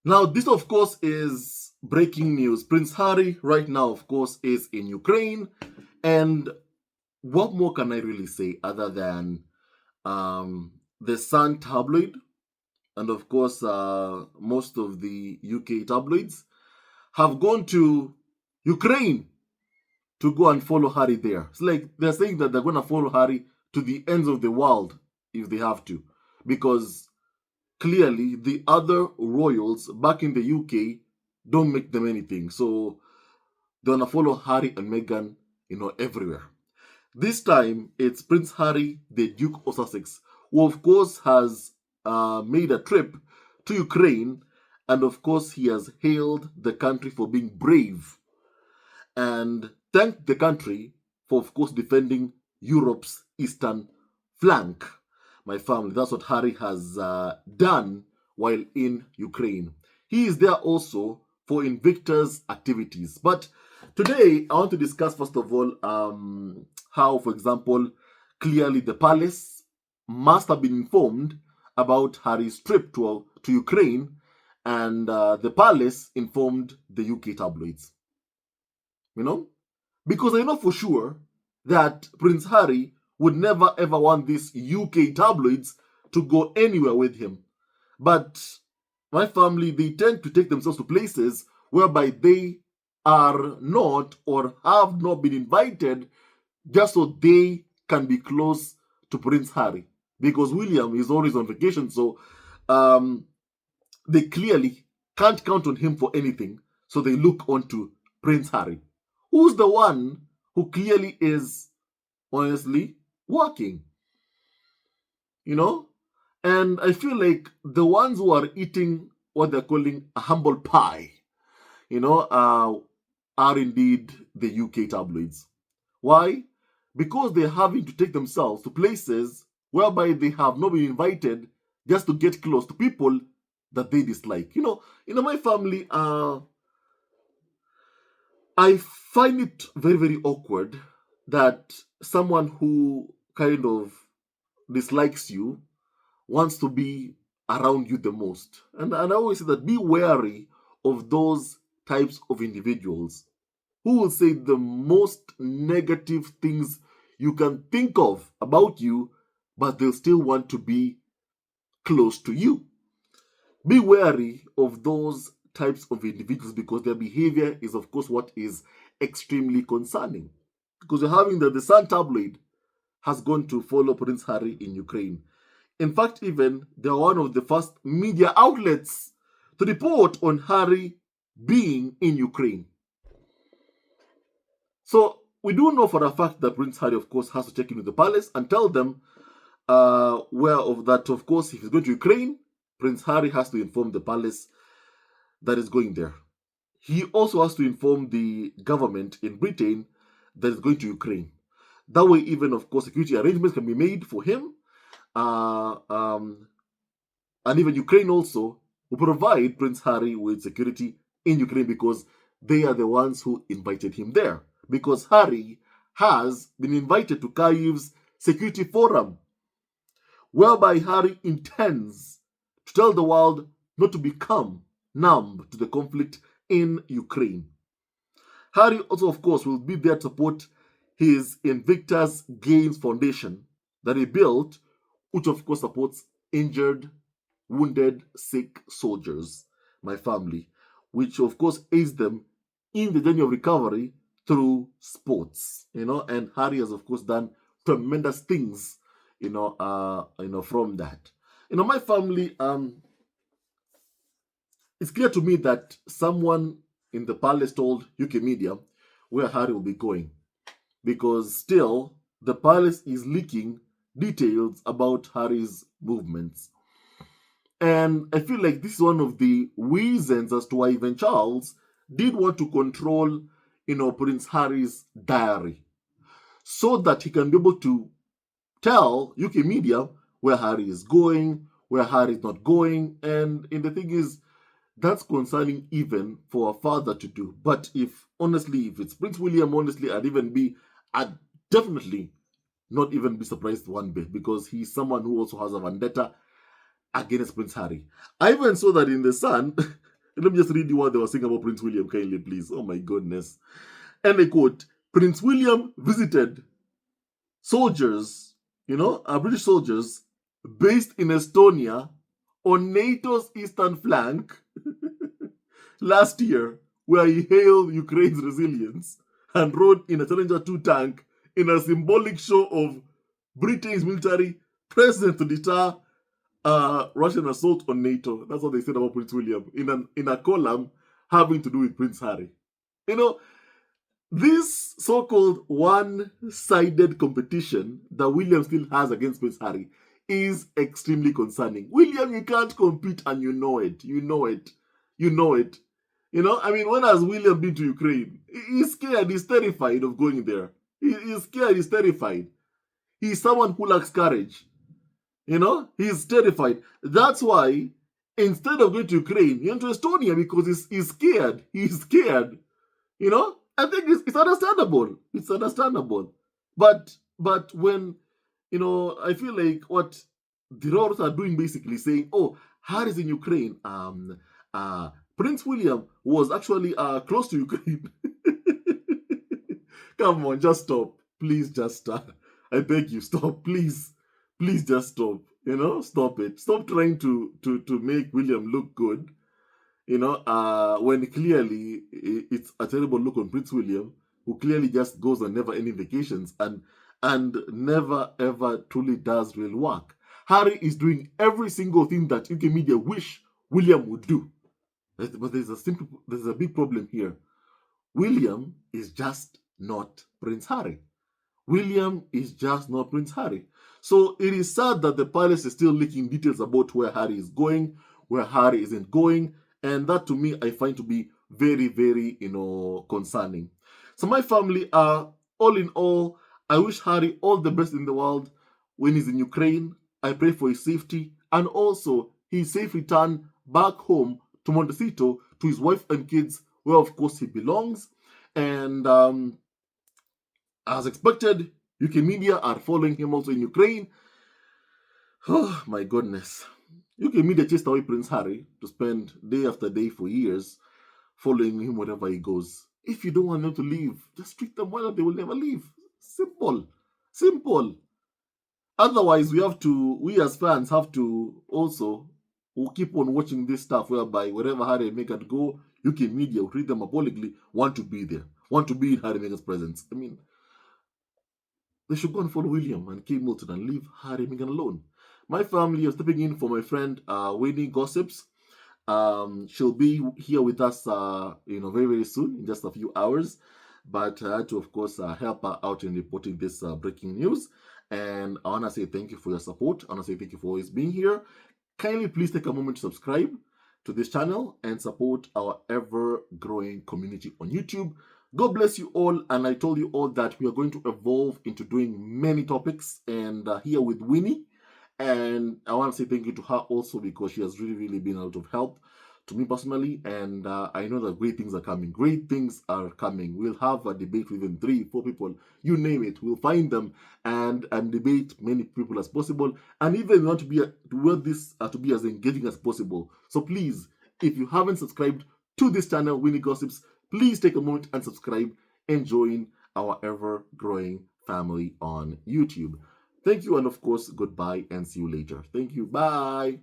Now, this, of course, is breaking news. Prince Harry, right now, of course, is in Ukraine. And what more can I really say other than the Sun tabloid, and of course, most of the UK tabloids have gone to Ukraine to go and follow Harry there. It's like they're saying that they're going to follow Harry to the ends of the world if they have to, because clearly the other royals back in the UK don't make them anything. So they're going to follow Harry and Meghan, everywhere. This time it's Prince Harry, the Duke of Sussex, who of course has made a trip to Ukraine, and of course he has hailed the country for being brave and thanked the country for, of course, defending Europe's eastern flank. My family, that's what Harry has done while in Ukraine. He is there also for Invictus activities. But today, I want to discuss, first of all, how, for example, clearly the palace must have been informed about Harry's trip to Ukraine, and the palace informed the UK tabloids. Because I know for sure that Prince Harry would never ever want these UK tabloids to go anywhere with him. But my family, they tend to take themselves to places whereby they are not or have not been invited, just so they can be close to Prince Harry. Because William is always on vacation, so they clearly can't count on him for anything. So they look onto Prince Harry, who's the one who clearly is honestly working, And I feel like the ones who are eating what they're calling a humble pie, are indeed the UK tabloids. Why? Because they're having to take themselves to places whereby they have not been invited, just to get close to people that they dislike. My family, I find it very, very awkward that someone who kind of dislikes you wants to be around you the most. And I always say that be wary of those types of individuals who will say the most negative things you can think of about you, but they'll still want to be close to you. Be wary of those types of individuals, because their behavior is, of course, what is extremely concerning. Because you're having the Sun tabloid has gone to follow Prince Harry in Ukraine. In fact, even they're one of the first media outlets to report on Harry being in Ukraine. So we do know for a fact that Prince Harry, of course, has to check in with the palace and tell them that, of course, if he's going to Ukraine, Prince Harry has to inform the palace that is going there. He also has to inform the government in Britain that is going to Ukraine. That way, even, of course, security arrangements can be made for him. And even Ukraine also will provide Prince Harry with security in Ukraine, because they are the ones who invited him there. Because Harry has been invited to Kyiv's security forum, whereby Harry intends to tell the world not to become numb to the conflict in Ukraine. Harry also, of course, will be there to support his Invictus Games Foundation that he built, which, of course, supports injured, wounded, sick soldiers, my family, which, of course, aids them in the journey of recovery through sports, and Harry has, of course, done tremendous things, from that. My family, it's clear to me that someone in the palace told UK media where Harry will be going, because still the palace is leaking details about Harry's movements. And I feel like this is one of the reasons as to why even Charles did want to control, Prince Harry's diary, so that he can be able to tell UK media where Harry is going, where Harry is not going. And the thing is, that's concerning even for a father to do. But if it's Prince William, honestly, I'd definitely not even be surprised one bit, because he's someone who also has a vendetta against Prince Harry. I even saw that in the Sun, Let me just read you what they were saying about Prince William, kindly, please. Oh my goodness. And I quote, Prince William visited soldiers, British soldiers based in Estonia on NATO's eastern flank last year, where he hailed Ukraine's resilience and rode in a Challenger 2 tank in a symbolic show of Britain's military presence to deter Russian assault on NATO. That's what they said about Prince William in a column having to do with Prince Harry. You know, this so-called one-sided competition that William still has against Prince Harry is extremely concerning. William, you can't compete, and you know it. You know it. You know it. I mean, when has William been to Ukraine? He's scared. He's terrified of going there. He's scared. He's terrified. He's someone who lacks courage. He's terrified. That's why instead of going to Ukraine, he went to Estonia because he's scared. He's scared. I think it's understandable. It's understandable. But when I feel like what the Royals are doing, basically saying, "Oh, Harry's in Ukraine." Prince William was actually close to Ukraine. Come on, just stop. Please, just I beg you, stop. Please just stop. Stop it. Stop trying to make William look good. When clearly it's a terrible look on Prince William, who clearly just goes on never-ending vacations and never ever truly does real work. Harry is doing every single thing that UK media wish William would do. But there's a big problem here. William is just not Prince Harry. William is just not Prince Harry. So it is sad that the palace is still leaking details about where Harry is going, where Harry isn't going, and that to me I find to be very, very, concerning. So my family are, all in all, I wish Harry all the best in the world when he's in Ukraine. I pray for his safety and also his safe return back home to Montecito, to his wife and kids, where of course he belongs. And as expected, UK media are following him also in Ukraine. Oh my goodness. UK media chased away Prince Harry to spend day after day for years following him wherever he goes. If you don't want them to leave, just treat them well and they will never leave. Simple. Simple. Otherwise, we as fans have to also keep on watching this stuff whereby wherever Harry and Meghan go, UK media will treat them appropriately, want to be there, want to be in Harry and Meghan's presence. I mean, they should go and follow William and Kate Middleton and leave Harry and Meghan alone. My family is stepping in for my friend Winnie Gossips. She'll be here with us, very, very soon, in just a few hours. But I had to, of course, help her out in reporting this breaking news. And I want to say thank you for your support. I want to say thank you for always being here. Kindly please take a moment to subscribe to this channel and support our ever-growing community on YouTube. God bless you all. And I told you all that we are going to evolve into doing many topics. And here with Winnie. And I want to say thank you to her also because she has really, really been a lot of help to me personally. And I know that great things are coming. Great things are coming. We'll have a debate with even 3, 4 people. You name it. We'll find them and debate many people as possible. And even we want this to be as engaging as possible. So please, if you haven't subscribed to this channel, Winnie Gossips, please take a moment and subscribe and join our ever-growing family on YouTube. Thank you, and of course, goodbye and see you later. Thank you. Bye.